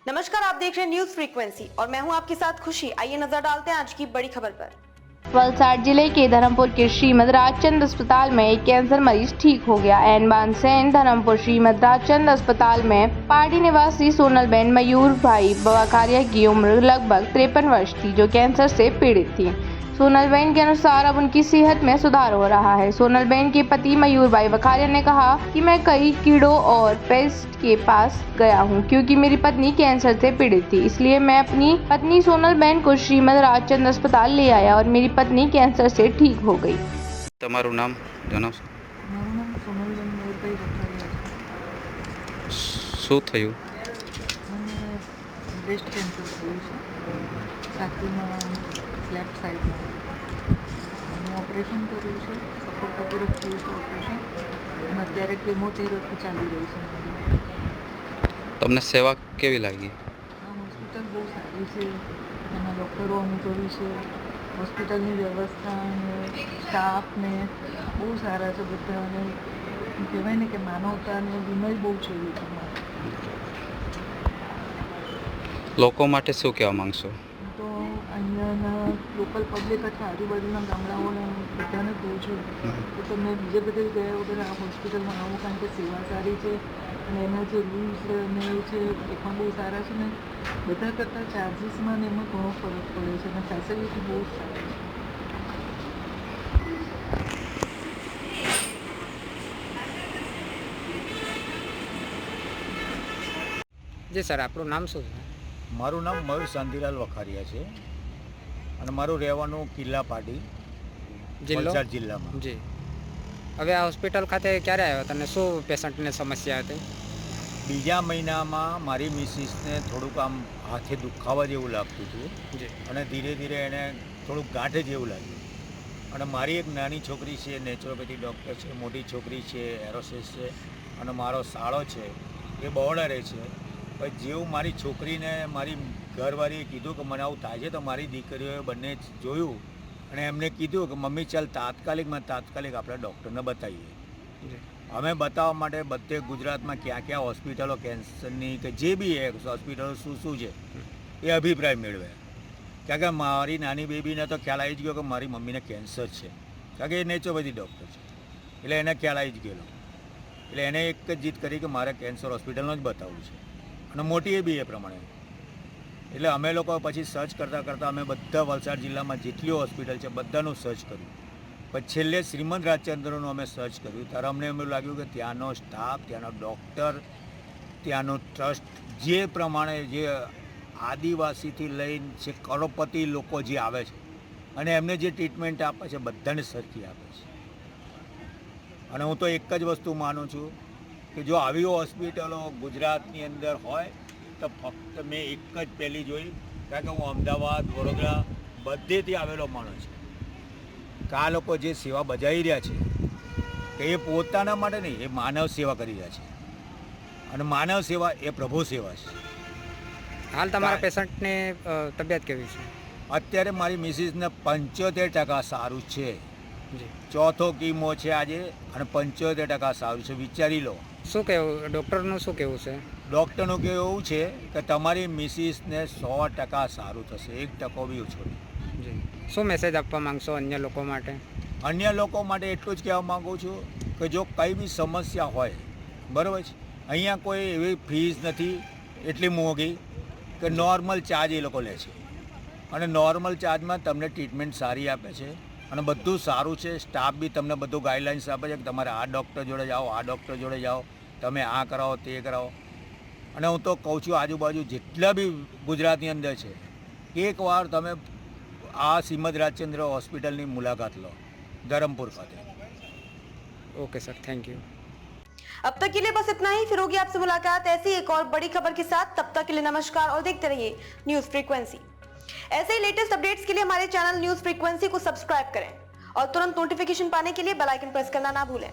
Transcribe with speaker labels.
Speaker 1: नमस्कार, आप देख रहे हैं न्यूज फ्रीक्वेंसी और मैं हूं आपके साथ खुशी। आइए नजर डालते हैं आज की बड़ी खबर पर।
Speaker 2: वलसाड जिले के धर्मपुर के श्रीमद राजचंद अस्पताल में एक कैंसर मरीज ठीक हो गया। एनबान सेन धर्मपुर श्रीमद राजचंद अस्पताल में पार्टी निवासी सोनलबेन मयूर भाई बवाकारिया की उम्र लगभग 53 वर्ष थी, जो कैंसर से पीड़ित थी। सोनलबेन के अनुसार अब उनकी सेहत में सुधार हो रहा है। सोनलबेन के पति मयूर भाई बखारिया ने कहा कि मैं कई कीड़ों और पेस्ट के पास गया हूं, क्योंकि मेरी पत्नी कैंसर से पीड़ित थी। इसलिए मैं अपनी पत्नी सोनलबेन को श्रीमद राजचंद अस्पताल ले आया और मेरी पत्नी कैंसर से ठीक हो गई।
Speaker 3: તમારું નામ જણાવશો?
Speaker 4: મારું નામ સોનલબેન મયુરભાઈ વખારિયા છે.
Speaker 3: શું થયું?
Speaker 4: મને બ્રેસ્ટ કેન્સર થયું છે, છાતીમાં લેફ્ટ સાઈડમાં. હું ઓપરેશન કર્યું છે, સપોર્ટ વગેરે થયું છે ઓપરેશન, અને અત્યારે કેમોથેરાપી ચાલી રહી છે મારી.
Speaker 3: તમને સેવા કેવી લાગી?
Speaker 4: આ હોસ્પિટલ બહુ સારી છે, એના ડૉક્ટરો અનુભવી છે, હોસ્પિટલની વ્યવસ્થા અને સ્ટાફ ને બહુ સારા છે બધા. અને કહેવાય ને કે માનવતા અને વિનય બહુ છે એ લોકોમાં.
Speaker 3: લોકો માટે શું કહેવા માંગશો?
Speaker 4: હું તો અહીંયાના લોકલ પબ્લિક અથવા આજુબાજુના ગામડાઓને બધાને કહું છું કે તમે બીજે બધે ગયા વગર આ હોસ્પિટલમાં આવો, કારણ કે સેવા સારી છે અને એના જે રૂલ્સ અને એ છે એ પણ બહુ સારા છે ને બધા કરતાં ચાર્જીસમાં ને એમાં ઘણો ફરક પડે છે અને ફેસિલિટી બહુ જ સારી છે.
Speaker 5: જી સર, આપણું નામ શું છે?
Speaker 6: મારું નામ મયુર શાંતિલાલ વખારિયા છે અને મારું રહેવાનું કિલ્લા પાટી,
Speaker 5: જિલ્લો?
Speaker 6: વલસાડ જિલ્લામાં.
Speaker 5: જી. હવે આ હોસ્પિટલ ખાતે ક્યારે આવ્યો તને? શું પેશન્ટને સમસ્યા હતી?
Speaker 6: બીજા મહિનામાં મારી મિસિસને થોડુંક આમ હાથે દુખાવા જેવું લાગતું હતું
Speaker 5: જી.
Speaker 6: અને ધીરે ધીરે એને થોડુંક ગાંઠ જેવું લાગ્યું. અને મારી એક નાની છોકરી છે, નેચરોપેથી ડૉક્ટર છે, મોટી છોકરી છે, એરોસિસ છે, અને મારો સાળો છે એ બહોળા રહે છે. પણ જેવું મારી છોકરીને મારી ઘરવાળીએ કીધું કે મને આવું થાય છે, તો મારી દીકરીઓએ બંને જોયું અને એમને કીધું કે મમ્મી ચાલ તાત્કાલિક આપણે ડૉક્ટરને બતાવીએ. અમે બતાવવા માટે બધે ગુજરાતમાં ક્યાં ક્યાં હોસ્પિટલો કેન્સરની કે જે બી હોસ્પિટલો શું છે એ અભિપ્રાય મેળવ્યા. કારણ કે મારી નાની બેબીને તો ખ્યાલ આવી જ ગયો કે મારી મમ્મીને કેન્સર છે, કારણ કે એ નેચરોપેથી ડૉક્ટર છે, એટલે એને ખ્યાલ આવી જ ગયેલો. એટલે એને એક જ જીદ કરી કે મારે કેન્સર હોસ્પિટલનો જ બતાવવું છે, અને મોટી એ બી એ પ્રમાણે. એટલે અમે લોકો પછી સર્ચ કરતાં અમે બધા વલસાડ જિલ્લામાં જેટલી હોસ્પિટલ છે બધાનું સર્ચ કર્યું. પછી છેલ્લે શ્રીમદ રાજચંદ્રનું અમે સર્ચ કર્યું ત્યારે અમને એમ લાગ્યું કે ત્યાંનો સ્ટાફ, ત્યાંનો ડૉક્ટર, ત્યાંનું ટ્રસ્ટ જે પ્રમાણે જે આદિવાસીથી લઈને જે કરોડપતિ લોકો જે આવે છે અને એમને જે ટ્રીટમેન્ટ આપે છે બધાને સરખી આપે છે. અને હું તો એક જ વસ્તુ માનું છું કે જો આવી હોસ્પિટલો ગુજરાતની અંદર હોય તો ફક્ત મેં એક જ પહેલી જોઈ, કારણ કે હું અમદાવાદ, વડોદરા બધેથી આવેલો માણસ છું કે આ લોકો જે સેવા બજાવી રહ્યા છે કે એ પોતાના માટે નહીં, એ માનવ સેવા કરી રહ્યા છે. અને માનવ સેવા એ પ્રભુ સેવા છે.
Speaker 5: હાલ તમારા પેશન્ટની તબિયત કેવી છે?
Speaker 6: અત્યારે મારી મિસિસને 75% સારું છે.
Speaker 5: જી.
Speaker 6: ચોથો કીમો છે આજે અને 75% સારું છે. વિચારી લો.
Speaker 5: શું કહેવું ડૉક્ટરનું? શું કહેવું છે?
Speaker 6: ડૉક્ટરનું કહેવું એવું છે કે તમારી મિસિસને 100% સારું થશે, 1% બી ઓછો નહીં.
Speaker 5: જી. શું મેસેજ આપવા માંગશો અન્ય લોકો માટે?
Speaker 6: અન્ય લોકો માટે એટલું જ કહેવા માગું છું કે જો કંઈ બી સમસ્યા હોય, બરાબર છે, અહીંયા કોઈ એવી ફીસ નથી એટલી મોંઘી કે નોર્મલ ચાર્જ એ લોકો લે છે, અને નોર્મલ ચાર્જમાં તમને ટ્રીટમેન્ટ સારી આપે છે અને બધું સારું છે. સ્ટાફ બી તમને બધું ગાઈડલાઇન્સ આપે છે કે તમારે આ ડૉક્ટર જોડે જાઓ, આ ડૉક્ટર જોડે જાઓ, તમે આ કરાવો, તે કરાવો. અને હું તો કહું છું આજુબાજુ જેટલા બી ગુજરાતની અંદર છે, એકવાર તમે આ શ્રીમદ રાજચંદ્ર હોસ્પિટલની મુલાકાત લો धर्मपुर खाते.
Speaker 5: Okay sir, thank you.
Speaker 1: अब तक के लिए बस इतना ही। फिर होगी आपसे मुलाकात ऐसी एक और बड़ी खबर के साथ। तब तक के लिए नमस्कार और देखते रहिए न्यूज फ्रीक्वेंसी। ऐसे ही लेटेस्ट अपडेट्स के लिए हमारे चैनल न्यूज फ्रीक्वेंसी को सब्सक्राइब करें और तुरंत नोटिफिकेशन पाने के लिए बेल आइकन प्रेस करना ना भूलें।